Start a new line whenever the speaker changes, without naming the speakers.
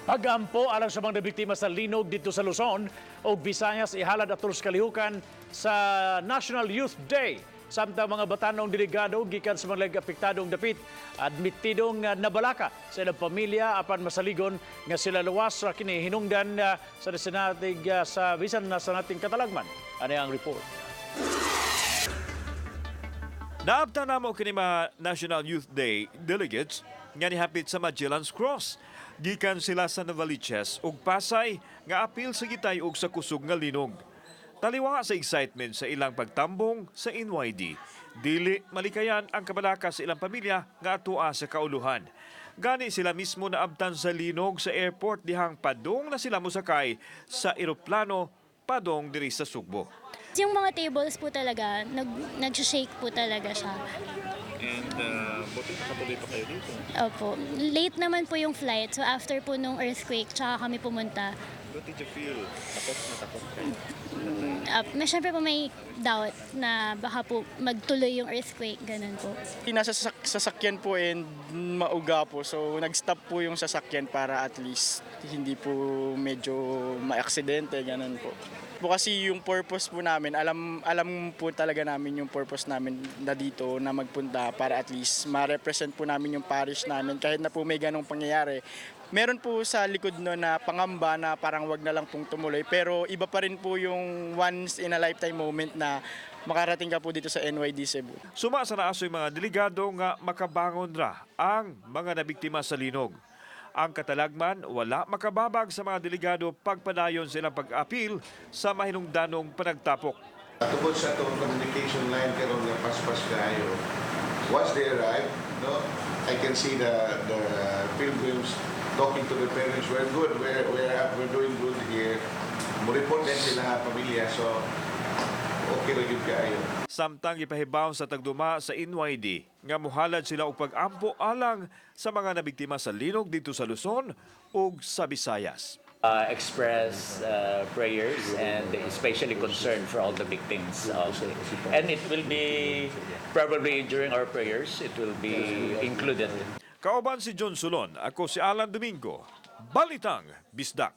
Pagampo alang sa mga nabiktima sa Linog dito sa Luzon o Visayas ihalad at tulos kalihukan sa National Youth Day. Samtang mga batanong delegado gikan sa mga apektadong dapit admitidong nabalaka sa ilang pamilya apan masaligon nga sila luwas sa kini hinungdan sa Nakasinati sa bisan na sa nating katalagman. Ano ang report?
Naabta namo kini mga National Youth Day delegates nga nihapit sa Magellan's Cross. Gikan sila sa Novaliches ug Pasay nga apil sa gitay ug sa kusog nga Linog. Taliwa sa excitement sa ilang pagtambong sa NYD. Dili malikayan ang Kabalaka sa ilang pamilya nga atua sa Kaulohan. Gani sila mismo naabtan sa Linog sa airport dihang padong na sila musakay sa eroplano padong diri sa Sugbo.
Yung mga tables po talaga, nag-shake po talaga siya.
And buti nakatuloy pa kayo dito?
Opo. Late naman po yung flight. So after po nung earthquake, tsaka kami pumunta.
What did you feel? Takot kayo?
Siyempre po may doubt na baka po magtuloy yung earthquake. Ganun po.
Nasa sasakyan po and mauga po. So nag-stop po yung sasakyan para at least hindi po medyo ma-aksidente. Ganun po. Po kasi yung purpose po namin, alam po talaga namin yung purpose namin na dito na magpunta para at least ma-represent po namin yung parish namin kahit na po may ganong pangyayari. Meron po sa likod no na pangamba na parang wag na lang pong tumuloy pero iba pa rin po yung once in a lifetime moment na makarating ka po dito sa NYD Cebu.
Suma sa naasoy mga delegado nga makabangon ra ang mga nabiktima sa Linog. Ang katalagman wala makababag sa mga delegado pagpadayon sa ilang pag-apil sa mahinungdanong panagtapok.
Tungkol sa itong communication line karon nga paspas kayo. Once they arrive, no, I can see the Pilgrims talking to the parents. We're good. We're doing good here. Mo-report din sila pamilya. So okay ra gyud kaayo.
Samtang ipahibaw sa tagduma sa NYD nga muhalad sila og pag-ampo alang sa mga nabiktima sa Linog dito sa Luzon ug sa Visayas.
Express prayers and especially concern for all the victims. And it will be probably during our prayers, it will be included.
Kauban si John Sulon, ako si Alan Domingo, Balitang Bisdak.